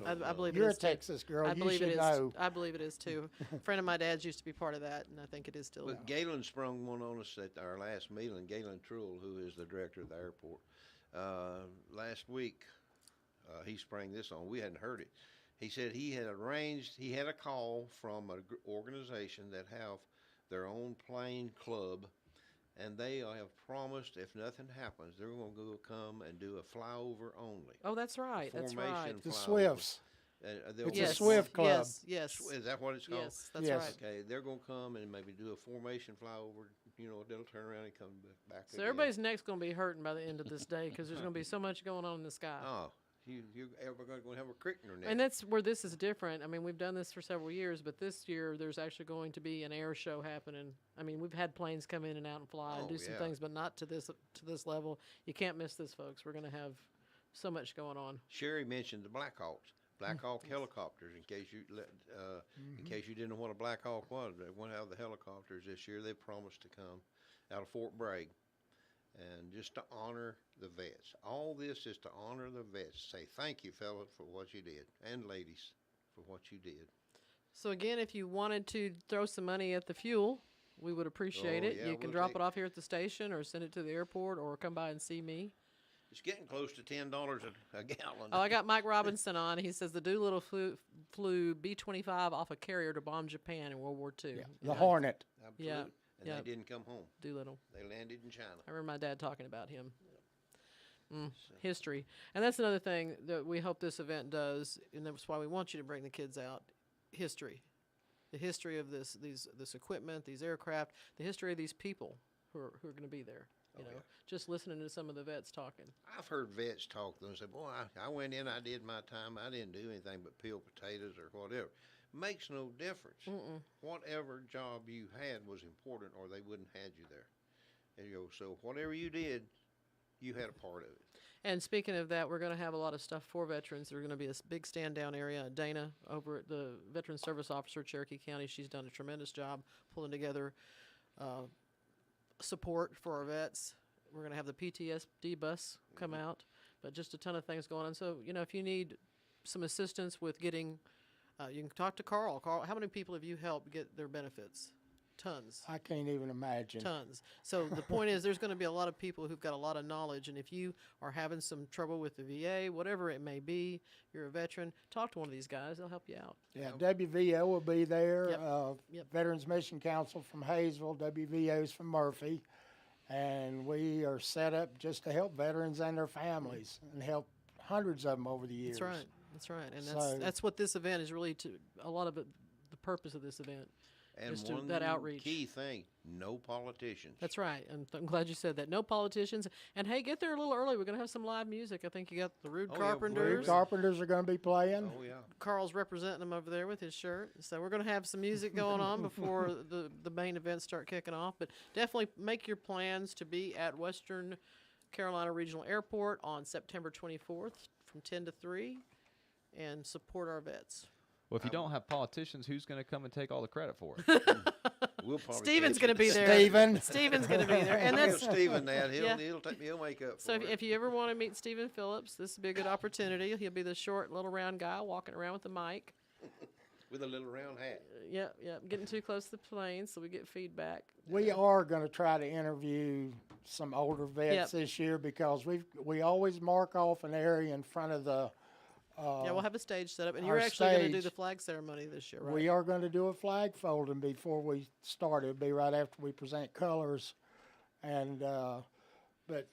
positive. I believe You're it is a Texas girl. I You believe should it is. know. I believe it is too. A friend of my dad's used to be part of that, and I think it is still. But Galen sprung one on us at our last meeting. Galen Trull, who is the director of the airport, last week, he sprang this on. We hadn't heard it. He said he had a call from an organization that have their own plane club, and they have promised if nothing happens, they're going to come and do a flyover only. Oh, that's right. That's right. Formation The flyover. Swifts. They'll It's go- a Swift Club. Yes, yes. Is that what it's called? Yes, that's Yes. right. Okay, they're going to come and maybe do a formation flyover. You know, they'll turn around and come back. So everybody's neck's going to be hurting by the end of this day because there's going to be so much going on in the sky. Oh, you're ever going to have a crick in your neck. And that's where this is different. I mean, we've done this for several years, but this year there's actually going to be an air show happening. I mean, we've had planes come in and out and fly and Oh, do some yeah. things, but not to this level. You can't miss this, folks. We're going to have so much going on. Sherry mentioned the Black Hawks, Black Hawk helicopters. In case you didn't know what a Black Hawk was, they went out of the helicopters this year. They promised to come out of Fort Bragg, and just to honor the vets. All this is to honor the vets. Say thank you, fella, for what you did, and ladies, for what you did. So again, if you wanted to throw some money at the fuel, we would appreciate Oh, it. yeah, You can we'll drop take- it off here at the station or send it to the airport or come by and see me. It's getting close to $10 a gallon. Oh, I got Mike Robinson on. He says the Doolittle flew B-25 off a carrier to bomb Japan in World War II. Yeah, the Hornet. Absolutely. Yeah, And yeah. they didn't come home. Doolittle. They landed in China. I remember my dad talking about him. History. And that's another thing that we hope this event does, and that's why we want you to bring the kids out. History. The history of this equipment, these aircraft, the history of these people who are going to be there. You know, just listening to some of the vets talking. I've heard vets talk to them and say, boy, I went in, I did my time, I didn't do anything but peel potatoes or whatever. Makes no difference. Whatever job you had was important or they wouldn't had you there. And, you know, so whatever you did, you had a part of it. And speaking of that, we're going to have a lot of stuff for veterans. There's going to be a big stand down area. Dana over at the Veteran Service Officer, Cherokee County, she's done a tremendous job pulling together support for our vets. We're going to have the PTSD bus come out, but just a ton of things going on. So, you know, if you need some assistance with getting, you can talk to Carl. Carl, how many people have you helped get their benefits? Tons. I can't even imagine. Tons. So the point is there's going to be a lot of people who've got a lot of knowledge, and if you are having some trouble with the VA, whatever it may be, you're a veteran, talk to one of these guys. They'll help you out. Yeah, WVO will be there. Yep. Veterans Mission Council from Hayesville, WVO's from Murphy. And we are set up just to help veterans and their families and help hundreds of them over the years. That's right. That's right. And So- that's what this event is really a lot of it, the purpose of this event. And is one that outreach. key thing, no politicians. That's right. And I'm glad you said that. No politicians. And hey, get there a little early. We're going to have some live music. I think you got the Rude Carpenters. Rude Carpenters are going to be playing. Oh, yeah. Carl's representing them over there with his shirt. So we're going to have some music going on before the main events start kicking off. But definitely make your plans to be at Western Carolina Regional Airport on September 24th from 10 to 3 and support our vets. Well, if you don't have politicians, who's going to come and take all the credit for it? We'll probably Steven's catch going to it. be there. Steven's going to be there. And I'll that's give Steven that. Yeah. He'll make up for So it. if you ever want to meet Stephen Phillips, this would be a good opportunity. He'll be the short, little round guy walking around with the mic. With a little round hat. Yep. Getting too close to the plane, so we get feedback. We are going to try to interview some older vets this year because we always mark off an area in front of the. Yeah, we'll have a stage set up, and our you're actually going to do stage. the flag ceremony this year, right? We are going to do a flag folding before we start. It'll be right after we present colors, and but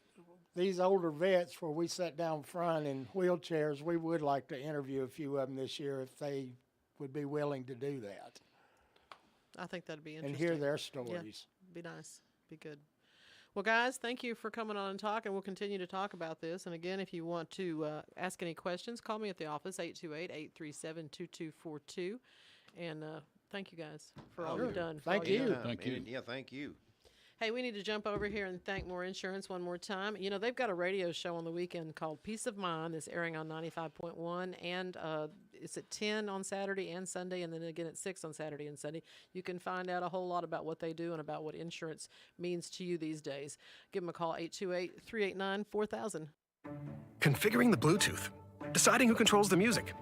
these older vets where we sit down front in wheelchairs, we would like to interview a few of them this year if they would be willing to do that I think that'd be interesting. and hear their Yeah, stories. be nice. Be good. Well, guys, thank you for coming on and talking. We'll continue to talk about this. And again, if you want to ask any questions, call me at the office, 828-837-2242. And thank you guys for all you've done. for all Thank you've you. done. Thank you. Yeah, thank you. Hey, we need to jump over here and thank More Insurance one more time. You know, they've got a radio show on the weekend called Peace of Mind that's airing on 95.1, and it's at 10 on Saturday and Sunday, and then again at 6 on Saturday and Sunday. You can find out a whole lot about what they do and about what insurance means to you these days. Give them a call, 828-389-4000. Configuring the Bluetooth, deciding who controls the music,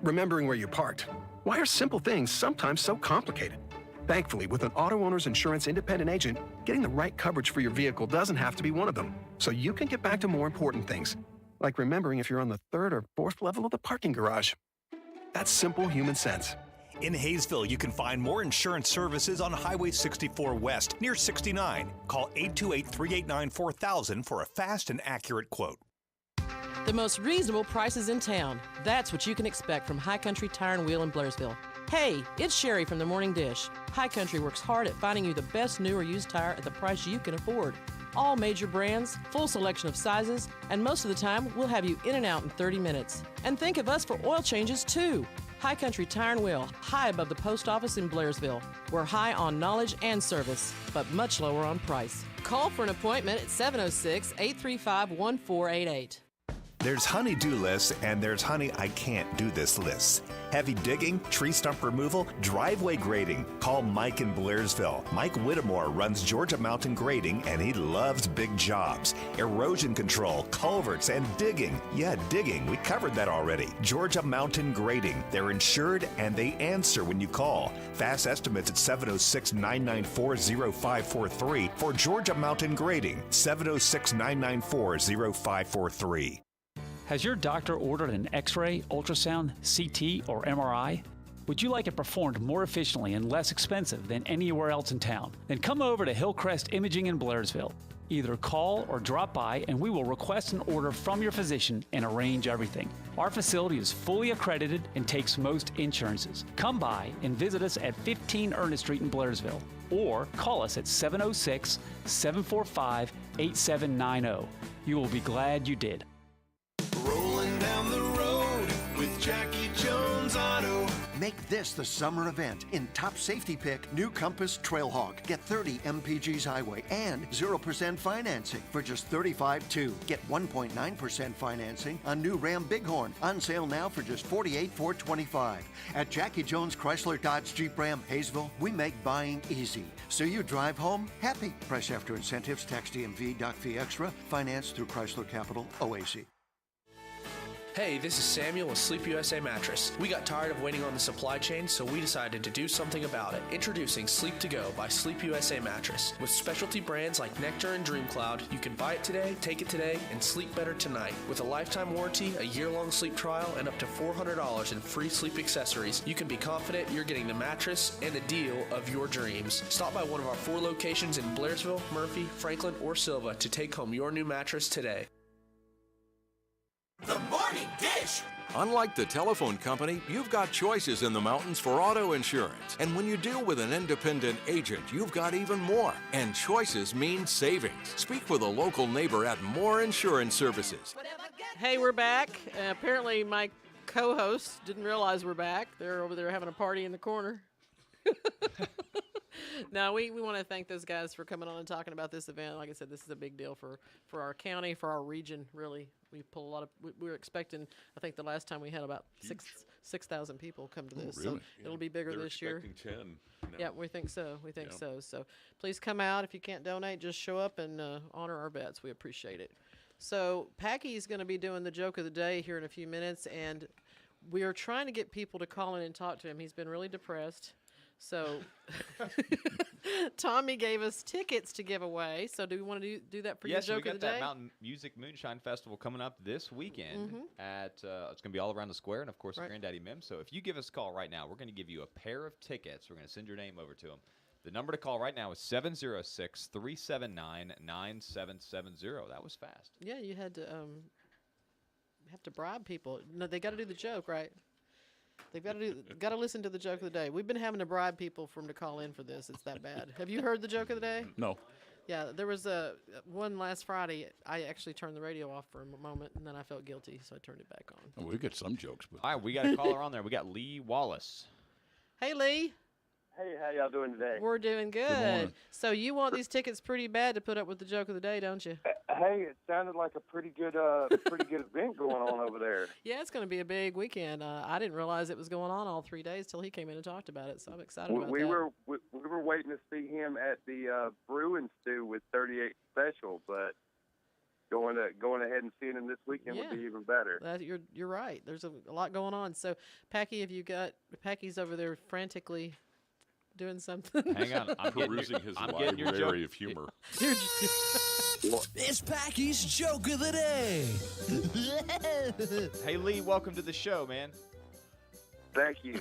remembering where you parked. Why are simple things sometimes so complicated? Thankfully, with an Auto Owners Insurance independent agent, getting the right coverage for your vehicle doesn't have to be one of them. So you can get back to more important things, like remembering if you're on the 3rd or 4th level of the parking garage. That's simple human sense. In Hayesville, you can find More Insurance Services on Highway 64 West near 69. Call 828-389-4000 for a fast and accurate quote. The most reasonable prices in town. That's what you can expect from High Country Tire and Wheel in Blairsville. Hey, it's Sherry from the Morning Dish. High Country works hard at finding you the best new or used tire at the price you can afford. All major brands, full selection of sizes, and most of the time we'll have you in and out in 30 minutes. And think of us for oil changes too. High Country Tire and Wheel, high above the post office in Blairsville. We're high on knowledge and service, but much lower on price. Call for an appointment at 706-835-1488. There's honey-do lists and there's honey I can't do this lists. Heavy digging, tree stump removal, driveway grading. Call Mike in Blairsville. Mike Whittemore runs Georgia Mountain Grading and he loves big jobs. Erosion control, culverts, and digging. Yeah, digging. We covered that already. Georgia Mountain Grading. They're insured and they answer when you call. Fast estimates at 706-994-0543 for Georgia Mountain Grading. 706-994-0543. Has your doctor ordered an X-ray, ultrasound, CT, or MRI? Would you like it performed more efficiently and less expensive than anywhere else in town? Then come over to Hillcrest Imaging in Blairsville. Either call or drop by and we will request an order from your physician and arrange everything. Our facility is fully accredited and takes most insurances. Come by and visit us at 15 Ernest Street in Blairsville or call us at 706-745-8790. You will be glad you did. Rolling down the road with Jackie Jones Auto. Make this the summer event. In top safety pick, new Compass Trailhawk. Get 30 MPGs highway and 0% financing for just $35,200. Get 1.9% financing on new Ram Bighorn. On sale now for just $48,425. At Jackie Jones Chrysler Dodge Jeep Ram Hayesville, we make buying easy. So you drive home happy. Price after incentives, tax DMV, doc fee extra. Financed through Chrysler Capital OAC. Hey, this is Samuel with Sleep USA Mattress. We got tired of waiting on the supply chain, so we decided to do something about it. Introducing Sleep to Go by Sleep USA Mattress. With specialty brands like Nectar and Dream Cloud, you can buy it today, take it today, and sleep better tonight. With a lifetime warranty, a year-long sleep trial, and up to $400 in free sleep accessories, you can be confident you're getting the mattress and the deal of your dreams. Stop by one of our 4 locations in Blairsville, Murphy, Franklin, or Silva to take home your new mattress today. The Morning Dish. Unlike the telephone company, you've got choices in the mountains for auto insurance. And when you deal with an independent agent, you've got even more. And choices mean savings. Speak with a local neighbor at More Insurance Services. Hey, we're back. Apparently, my co-hosts didn't realize we're back. They're over there having a party in the corner. No, we want to thank those guys for coming on and talking about this event. Like I said, this is a big deal for our county, for our region, really. We pull a lot of, we were expecting, I think the last time we had about 6,000 people come to this. Really? So it'll be bigger They're this year. expecting 10 now. Yeah, we think so. We think Yeah. so. So please come out. If you can't donate, just show up and honor our vets. We appreciate it. So Packy's going to be doing the joke of the day here in a few minutes, and we are trying to get people to call in and talk to him. He's been really depressed. So Tommy gave us tickets to give away. So do we want to do that for your Yes, joke we of got the that day? Mountain Music Moonshine Festival coming up this weekend Mhm. at it's going to be all around the square and of course Right. at Granddaddy Mim. So if you give us a call right now, we're going to give you a pair of tickets. We're going to send your name over to them. The number to call right now is 706-379-9770. That was fast. Yeah, you had to have to bribe people. No, they got to do the joke, right? They've got to listen to the joke of the day. We've been having to bribe people for them to call in for this. It's that bad. Have you heard the joke of the day? No. Yeah, there was one last Friday. I actually turned the radio off for a moment, and then I felt guilty, so I turned it back on. Oh, we got some jokes, but All right, we got a caller on there. We got Lee Wallace. Hey, Lee. Hey, how y'all doing today? We're doing good. morning. So you want these tickets pretty bad to put up with the joke of the day, don't you? Hey, it sounded like a pretty good event going on over there. Yeah, it's going to be a big weekend. I didn't realize it was going on all 3 days till he came in and talked about it, so I'm excited about We that. were waiting to see him at the Bruin Stew with 38 Special, but going ahead and seeing him this weekend would be even better. You're right. There's a lot going on. So, Packy, Packy's over there frantically doing something. Hang on. I'm Perusing his getting your library joke. of humor. It's Packy's joke of the day. Hey, Lee, welcome to the show, man. Thank you.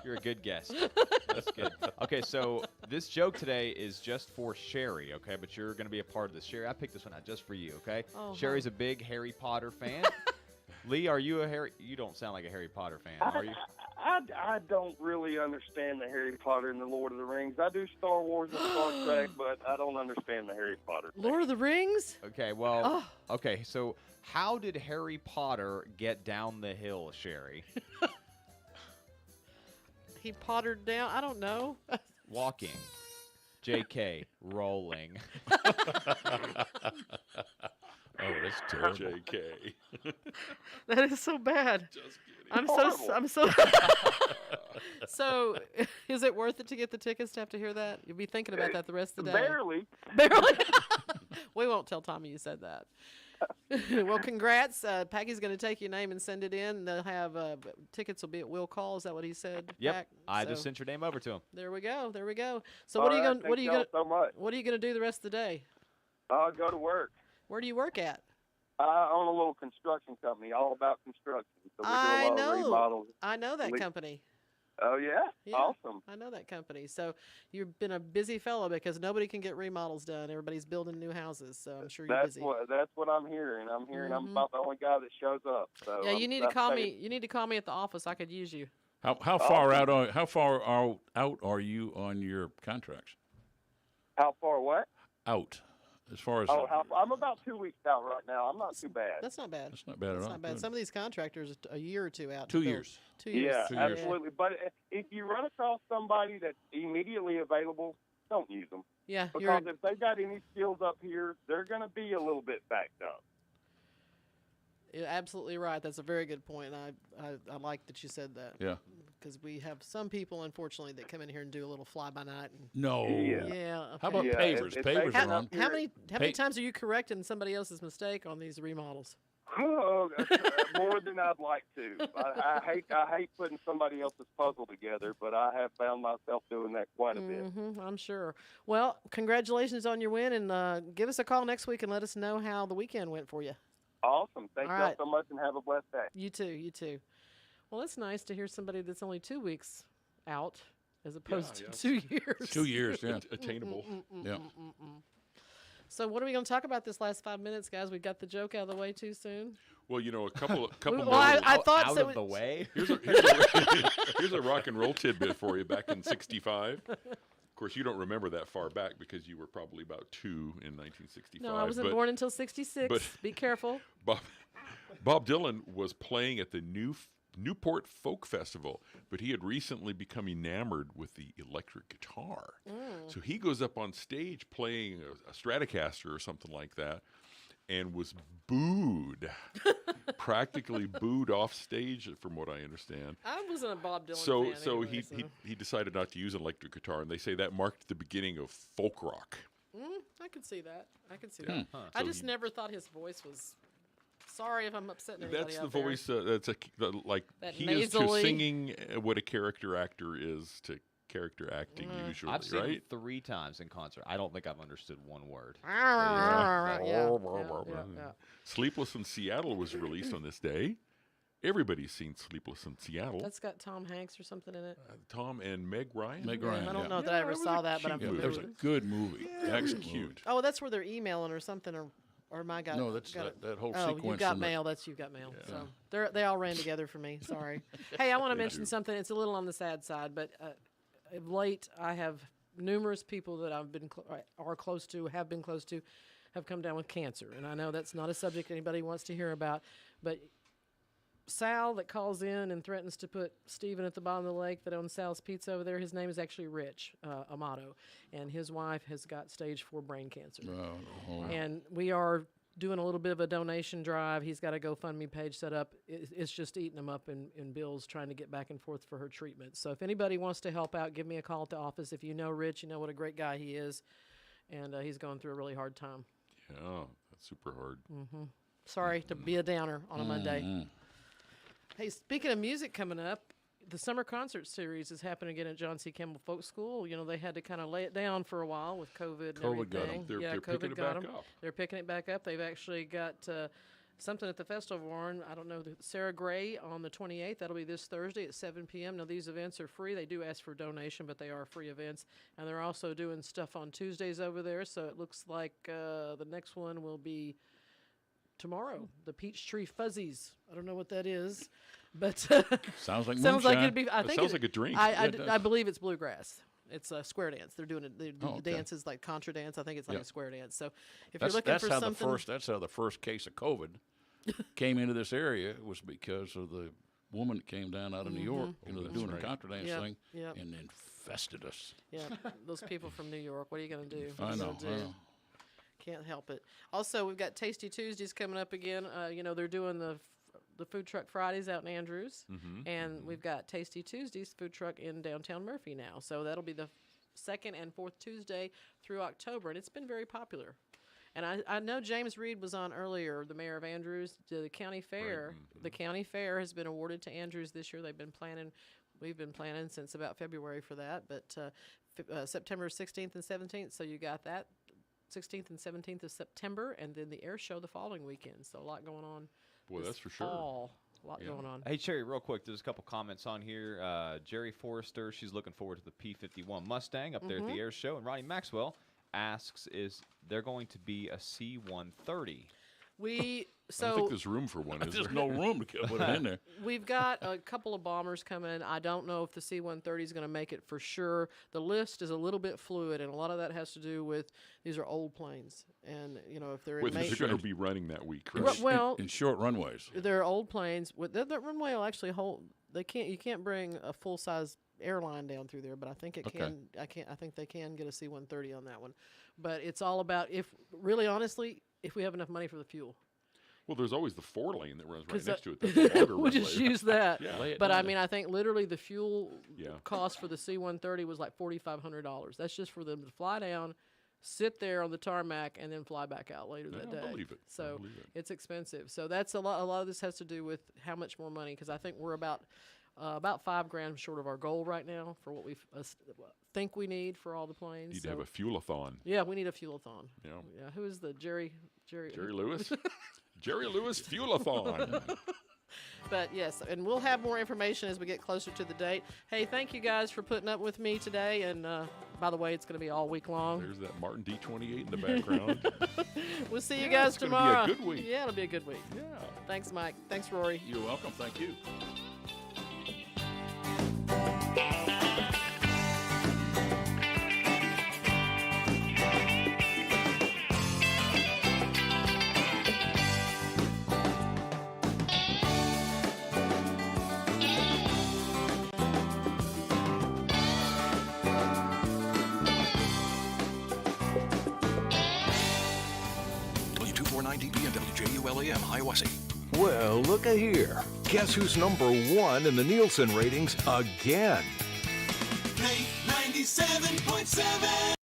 You're a good guest. That's good. Okay, so this joke today is just for Sherry, okay? But you're going to be a part of this. Sherry, I picked this one out just for you, okay? Oh, Sherry's a big Harry Potter fan. Lee, are you a Harry? You don't sound like a Harry Potter fan, are you? I don't really understand the Harry Potter and the Lord of the Rings. I do Star Wars and Star Trek, but I don't understand the Harry Potter. Lord of the Rings? Okay, well, okay, so how did Harry Potter get down the hill, Sherry? He pottered down. I don't know. Walking. JK, rolling. oh, that's terrible. JK. That is so bad. Just I'm so. So, is it worth it to get the tickets to have to hear that? You'll be thinking about that the rest of the day. Barely. Barely. We won't tell Tommy you said that. Well, congrats. Packy's going to take your name and send it in. They'll have tickets will be at Will Call. Is that what he said? Yep, Pac? I just So, sent your name over to him. There we go. There we go. So All what are you right, going? What are thank you y'all going? so much. What are you going to do the rest of the day? I'll go to work. Where do you work at? I own a little construction company, all about construction. So we do a I lot of remodels. I know that We- company. Oh yeah? Yeah, Awesome. I know that company. So you've been a busy fellow because nobody can get remodels done. Everybody's building new houses, so I'm sure you're That's busy. what I'm hearing. I'm hearing I'm Mhm. about the only guy that shows up. So Yeah, you need to that's call saying- me. You need to call me at the office. I could use you. How far out are you on your contracts? How far what? Out, as far as I'm about 2 weeks out right now. I'm not too bad. That's not bad. That's not bad at That's all. not bad. Good. Some of these contractors are a year or two out. 2 to build. years. 2 years. Yeah, 2 years. absolutely. But if you run across somebody that's immediately available, don't use them. Yeah, Because if they got any skills up here, they're going to be a little bit backed up. you're absolutely right. That's a very good point. And I like that you said that. Yeah. Because we have some people, unfortunately, that come in here and do a little fly by night. And No. Yeah. How about Yeah, pavers? if Pavers they are on. How many times are you correcting somebody else's mistake on these remodels? Oh, more than I'd like to. I hate putting somebody else's puzzle together, but I have found myself doing that quite a bit. I'm sure. Well, congratulations on your win, and give us a call next week and let us know how the weekend went for you. Awesome. Thank All y'all right. so much, and have a blessed day. You too. You too. Well, it's nice to hear somebody that's only 2 weeks out as opposed Yeah, to 2 years. 2 years, yeah. Attainable. Yeah. So what are we going to talk about this last 5 minutes, guys? We got the joke out of the way too soon. Well, you know, a couple Well, more. I thought out so. of the way. Here's a rock and roll tidbit for you. Back in '65, of course, you don't remember that far back because you were probably about 2 in 1965. No, I wasn't born until 66. but- Be careful. Bob Dylan was playing at the New Newport Folk Festival, but he had recently become enamored with the electric guitar. So he goes up on stage playing a Stratocaster or something like that, and was booed, practically booed off stage, from what I understand. I wasn't a Bob Dylan So, fan so anyway, he decided not to use an electric guitar, and they say that marked the beginning of folk rock. I could see that. I could see Yeah. that. Huh. I So just he- never thought his voice was. Sorry if I'm upsetting anybody That's the out there. voice. Like That he is to nasally- singing what a character actor is to character acting. Usually, I've seen right? him 3 times in concert. I don't think I've understood one word. Sleepless in Seattle was released on this day. Everybody's seen Sleepless in Seattle. That's got Tom Hanks or something in it. Tom and Meg Ryan. Meg Ryan. I don't yeah. know that I ever it was saw a that, but I'm cute familiar That was with a it. good movie. Excellent cute. movie. Oh, that's where they're emailing or something, or my God. No, that's that whole Oh, sequence. You've Got in the- Mail. That's You've Got Mail. So they all ran together for me. Sorry. Hey, I want to mention something. It's a little on the sad side, but of late I have numerous people that I've been have been close to, have come down with cancer, and I know that's not a subject anybody wants to hear about, but Sal that calls in and threatens to put Steven at the bottom of the lake that owns Sal's Pizza over there, his name is actually Rich Amato, and his wife has got stage 4 brain cancer. And we are doing a little bit of a donation drive. He's got a GoFundMe page set up. It's just eating him up in bills trying to get back and forth for her treatment. So if anybody wants to help out, give me a call at the office. If you know Rich, you know what a great guy he is, and he's going through a really hard time. Yeah, that's super hard. Sorry to be a downer on a Monday. Hey, speaking of music coming up, the summer concert series is happening again at John C. Campbell Folk School. You know, they had to kind of lay it down for a while with COVID and COVID got 'em. everything. They're COVID picking it got back 'em. up. They're picking it back up. They've actually got something at the festival, Warren. I don't know, Sarah Gray on the 28th. That'll be this Thursday at 7 p.m. Now, these events are free. They do ask for donation, but they are free events. And they're also doing stuff on Tuesdays over there, so it looks like the next one will be tomorrow, the Peachtree Fuzzies. I don't know what that is, but Sounds like sounds like moonshine. it'd be. I It think sounds like a drink. I it does. I believe it's bluegrass. It's a square dance. They're doing it. The okay. dance is like contra dance. I think it's like Yeah. a square dance. So if That's, you're looking that's for how something, that's how the first case of COVID came into this area. It was because of the woman that came down out of New York, doing her contra dance Yep, thing, yep. and infested us. yeah, those people from New York. What are you going to do? What I are you know. gonna do? Can't help it. Also, we've got Tasty Tuesdays coming up again. You know, they're doing the Food Truck Fridays out in Andrews, and we've got Tasty Tuesdays food truck in downtown Murphy now. So that'll be the 2nd and 4th Tuesday through October, and it's been very popular. And I know James Reed was on earlier, the mayor of Andrews, the county fair. The county fair has been awarded to Andrews this year. We've been planning since about February for that, but September 16th and 17th. So you got that 16th and 17th of September, and then the air show the following weekend. So a lot going on. Boy, this that's for sure. fall. A lot going on. Hey, Cherry, real quick, there's a couple comments on here. Jerry Forrester, she's looking forward to the P-51 Mustang up there at the air show. And Ronnie Maxwell asks, is there going to be a C-130? We I don't think there's room for one. Is There's there? no room to put it in there. We've got a couple of bombers coming. I don't know if the C-130 is going to make it for sure. The list is a little bit fluid, and a lot of that has to do with these are old planes, and you know if they're in Wait, they're going to be running that week, right? well, in short runways. they're old planes. That runway will actually hold. You can't bring a full size airline down through there, but I think it can. I think they can get a C-130 on that one. But it's all about if we have enough money for the fuel. Well, there's always the 4-lane that runs right 'Cause next to it. That's a longer we'll just runway. use that. Yeah. Lay it But I down. mean, I think literally the fuel Yeah. cost for the C-130 was like $4,500. That's just for them to fly down, sit there on the tarmac, and then fly back out later that Yeah, day. I believe it. I So believe it. it's expensive. So that's a lot. A lot of this has to do with how much more money, because I think we're about $5,000 short of our goal right now for what we think we need for all the planes. Need to have a fuel-a-thon. Yeah, we need a fuel-a-thon. Yeah. Yeah. Who is the Jerry Lewis? Jerry Lewis Fuel-a-thon. But yes, and we'll have more information as we get closer to the date. Hey, thank you guys for putting up with me today. And by the way, it's going to be all week long. There's that Martin D28 in the background. We'll see you Yeah, guys it's gonna be tomorrow. a good week. Yeah, it'll be a good week. Yeah. Thanks, Mike. Thanks, Rory. You're welcome. Thank you. WDP and WJULAM, Hiawassee. Well, look a here. Guess who's number one in the Nielsen ratings again? Play 97.7.